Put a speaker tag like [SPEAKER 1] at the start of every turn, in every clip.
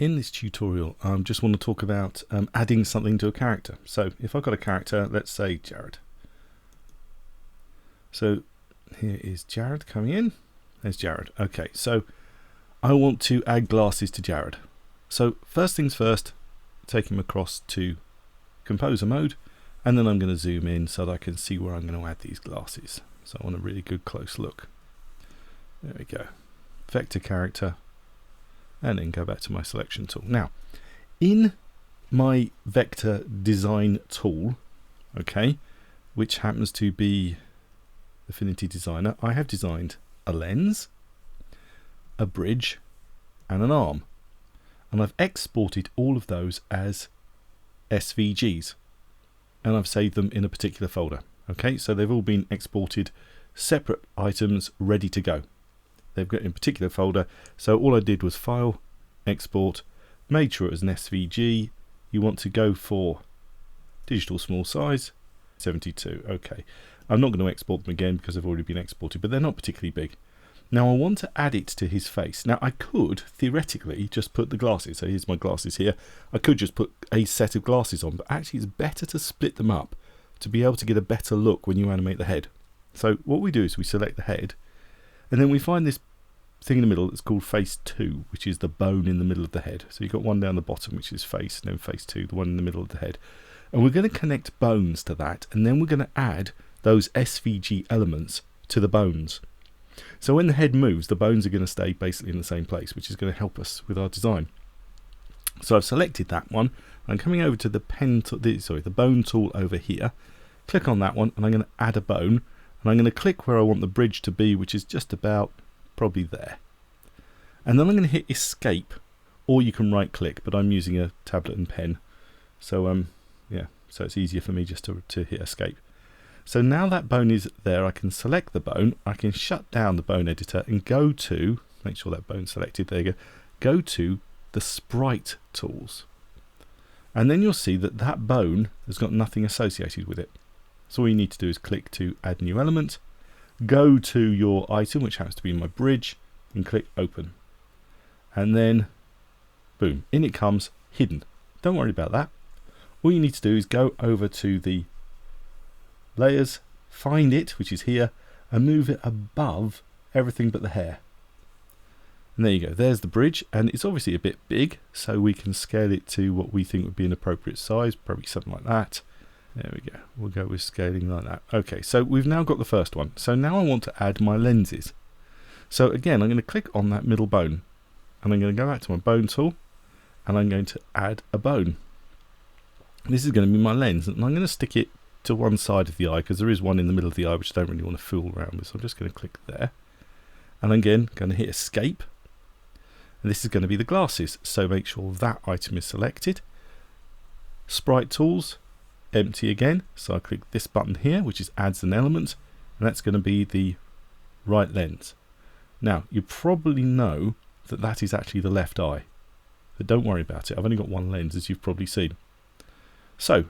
[SPEAKER 1] In this tutorial, I just want to talk about adding something to a character. So if I've got a character, let's say Jared. So here is Jared coming in. There's Jared. Okay, so I want to add glasses to Jared. So first things first, take him across to composer mode, and then I'm going to zoom in so that I can see where I'm going to add these glasses. So I want a really good close look. There we go. Vector character. And then go back to my selection tool. Now, in my vector design tool, okay, which happens to be Affinity Designer, I have designed a lens, a bridge, and an arm. And I've exported all of those as SVGs. And I've saved them in a particular folder. Okay, so they've all been exported, separate items ready to go. They've got in a particular folder, so all I did was file, export, made sure it was an SVG. You want to go for digital small size, 72. Okay, I'm not going to export them again because they've already been exported, but they're not particularly big. Now I want to add it to his face. Now I could theoretically just put the glasses, so here's my glasses here. I could just put a set of glasses on, but actually it's better to split them up to be able to get a better look when you animate the head. So what we do is we select the head, and then we find this thing in the middle that's called face 2, which is the bone in the middle of the head. So you've got one down the bottom, which is face, and then face 2, the one in the middle of the head. And we're going to connect bones to that, and then we're going to add those SVG elements to the bones. So when the head moves, the bones are going to stay basically in the same place, which is going to help us with our design. So I've selected that one. I'm coming over to the the bone tool over here. Click on that one, and I'm going to add a bone. And I'm going to click where I want the bridge to be, which is just about probably there. And then I'm going to hit escape, or you can right click, but I'm using a tablet and pen. So yeah, so it's easier for me just to hit escape. So now that bone is there, I can select the bone, I can shut down the bone editor and go to, make sure that bone's selected, there you go to the sprite tools. And then you'll see that that bone has got nothing associated with it. So all you need to do is click to add new element, go to your item, which happens to be my bridge, and click open. And then, boom, in it comes hidden. Don't worry about that. All you need to do is go over to the layers, find it, which is here, and move it above everything but the hair. And there you go, there's the bridge, and it's obviously a bit big, so we can scale it to what we think would be an appropriate size, probably something like that. There we go, we'll go with scaling like that. Okay, so we've now got the first one. So now I want to add my lenses. So again, I'm going to click on that middle bone, and I'm going to go back to my bone tool, and I'm going to add a bone. This is going to be my lens, and I'm going to stick it to one side of the eye, because there is one in the middle of the eye which I don't really want to fool around with. So I'm just going to click there, and again, going to hit escape. And this is going to be the glasses, so make sure that item is selected. Sprite tools, empty again, so I click this button here, which is adds an element, and that's going to be the right lens. Now you probably know that that is actually the left eye, but don't worry about it, I've only got one lens, as you've probably seen. So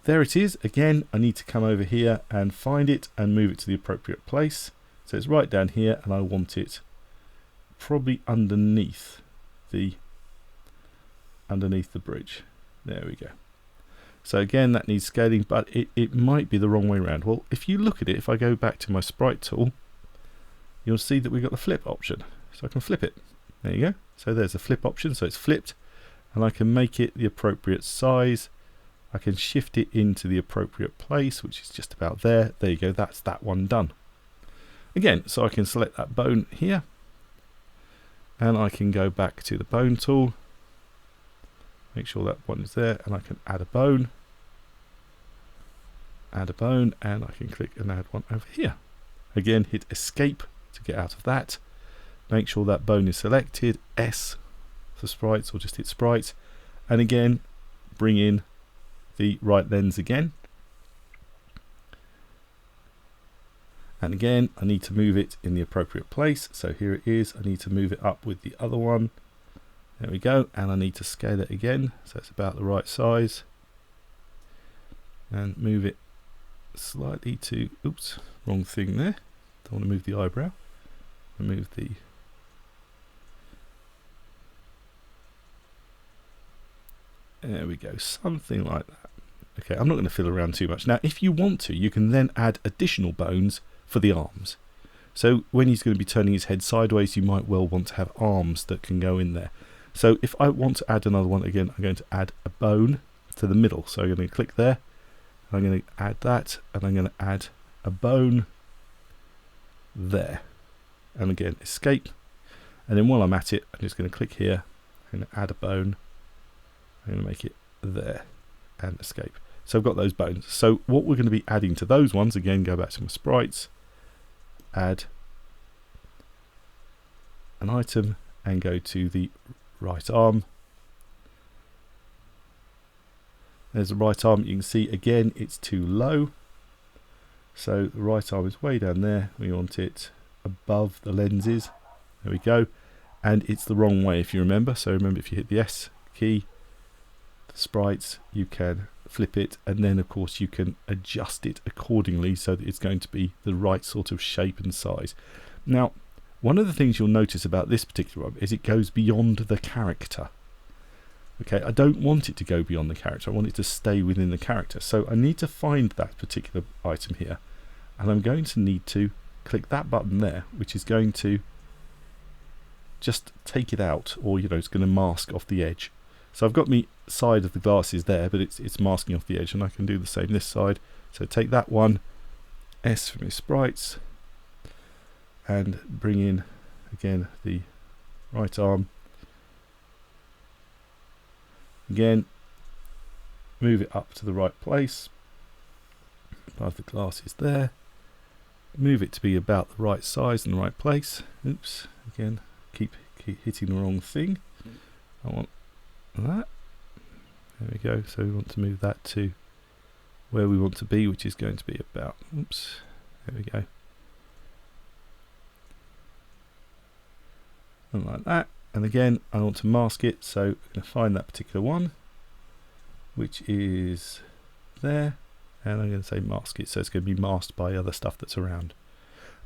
[SPEAKER 1] there it is. Again, I need to come over here and find it and move it to the appropriate place. So it's right down here, and I want it probably underneath the bridge. There we go. So again, that needs scaling, but it might be the wrong way around. Well, if you look at it, if I go back to my sprite tool, you'll see that we've got the flip option. So I can flip it. There you go. So there's the flip option, so it's flipped, and I can make it the appropriate size. I can shift it into the appropriate place, which is just about there. There you go, that's that one done. Again, so I can select that bone here, and I can go back to the bone tool, make sure that one is there, and I can add a bone, and I can click and add one over here. Again, hit escape to get out of that. Make sure that bone is selected, S for sprites, or just hit sprites, and again, bring in the right lens again, and again I need to move it in the appropriate place, so here it is. I need to move it up with the other one, there we go, and I need to scale it again so it's about the right size, and move it slightly to, oops, wrong thing there, don't want to move the eyebrow, remove the There we go, something like that. Okay, I'm not going to fiddle around too much. Now, if you want to, you can then add additional bones for the arms. So when he's going to be turning his head sideways, you might well want to have arms that can go in there. So if I want to add another one, again, I'm going to add a bone to the middle. So I'm going to click there, I'm going to add that, and I'm going to add a bone there. And again, escape. And then while I'm at it, I'm just going to click here, I'm going to add a bone, I'm going to make it there, and escape. So I've got those bones. So what we're going to be adding to those ones, again, go back to my sprites, add an item, and go to the right arm. There's the right arm. You can see again it's too low, so the right arm is way down there. We want it above the lenses. There we go. And it's the wrong way, if you remember. So remember, if you hit the S key, the sprites, you can flip it, and then of course you can adjust it accordingly so that it's going to be the right sort of shape and size. Now, one of the things you'll notice about this particular one is it goes beyond the character. Okay, I don't want it to go beyond the character. I want it to stay within the character. So I need to find that particular item here, and I'm going to need to click that button there, which is going to just take it out, or it's going to mask off the edge. So I've got me side of the glasses there, but it's masking off the edge, and I can do the same this side. So take that one, S from my sprites, and bring in again the right arm. Again, move it up to the right place above the glasses there. Move it to be about the right size and the right place. Oops, again, keep hitting the wrong thing. I want that. There we go. So we want to move that to where we want to be, which is going to be about, oops, there we go. And like that. And again, I want to mask it, so I'm going to find that particular one, which is there, and I'm going to say mask it, so it's going to be masked by other stuff that's around.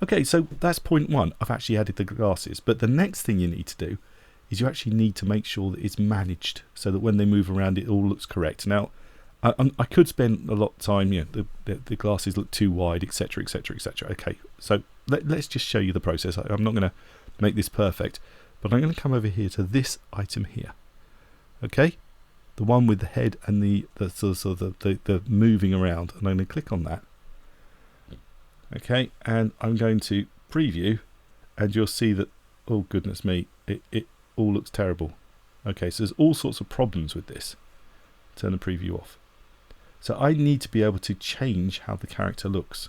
[SPEAKER 1] Okay, so that's point one. I've actually added the glasses, but the next thing you need to do is you actually need to make sure that it's managed so that when they move around it all looks correct. Now, I could spend a lot of time, the glasses look too wide, etc, etc, etc. Okay, so let's just show you the process. I'm not going to make this perfect, but I'm going to come over here to this item here. Okay, the one with the head and the moving around, and I'm going to click on that. Okay, and I'm going to preview, and you'll see that, oh goodness me, it all looks terrible. Okay, so there's all sorts of problems with this. Turn the preview off. So I need to be able to change how the character looks.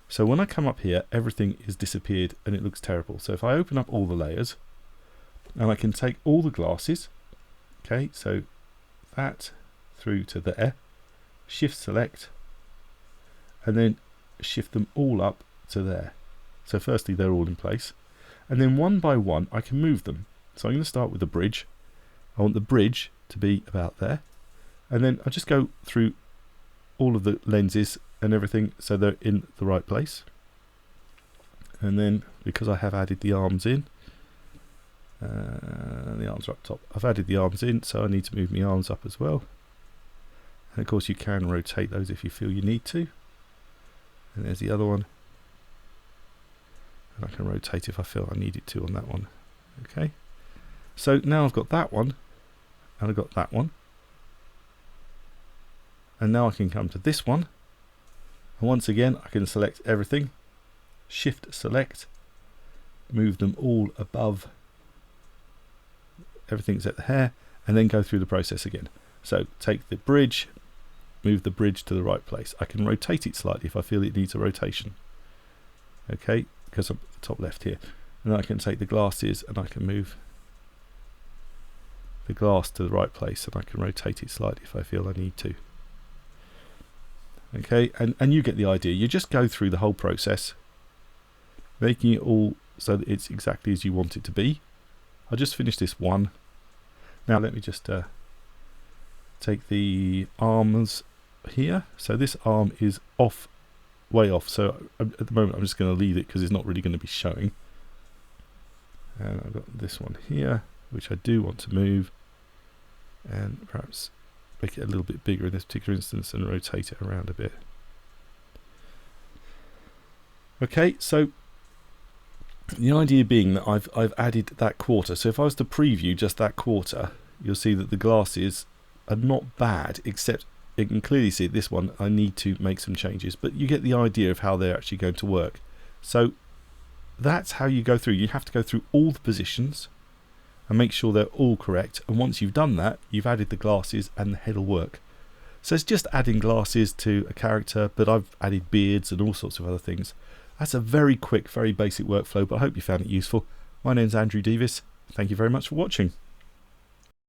[SPEAKER 1] So when I come up here, everything is disappeared and it looks terrible. So if I open up all the layers, and I can take all the glasses, okay, so that through to there, shift select, and then shift them all up to there. So firstly, they're all in place, and then one by one I can move them. So I'm going to start with the bridge. I want the bridge to be about there, and then I'll just go through all of the lenses and everything so they're in the right place. And then because I have added the arms in, the arms are up top, I've added the arms in, so I need to move my arms up as well. And of course you can rotate those if you feel you need to. And there's the other one, and I can rotate if I feel I need it to on that one. Okay, so now I've got that one, and I've got that one, and now I can come to this one, and once again I can select everything, shift select, move them all above everything's at the hair, and then go through the process again. So take the bridge, move the bridge to the right place. I can rotate it slightly if I feel it needs a rotation. Okay, because I'm at the top left here. And then I can take the glasses and I can move the glass to the right place, and I can rotate it slightly if I feel I need to. Okay, and you get the idea. You just go through the whole process, making it all so that it's exactly as you want it to be. I'll just finish this one. Now let me just take the arms here. So this arm is off, way off. So at the moment I'm just going to leave it because it's not really going to be showing. And I've got this one here, which I do want to move. and perhaps make it a little bit bigger in this particular instance and rotate it around a bit. Okay, so the idea being that I've added that quarter. So if I was to preview just that quarter, you'll see that the glasses are not bad, except you can clearly see this one I need to make some changes, but you get the idea of how they're actually going to work. So that's how you go through. You have to go through all the positions and make sure they're all correct, and once you've done that, you've added the glasses and the head will work. So it's just adding glasses to a character, but I've added beards and all sorts of other things. That's a very quick, very basic workflow, but I hope you found it useful. My name's Andrew Davis. Thank you very much for watching.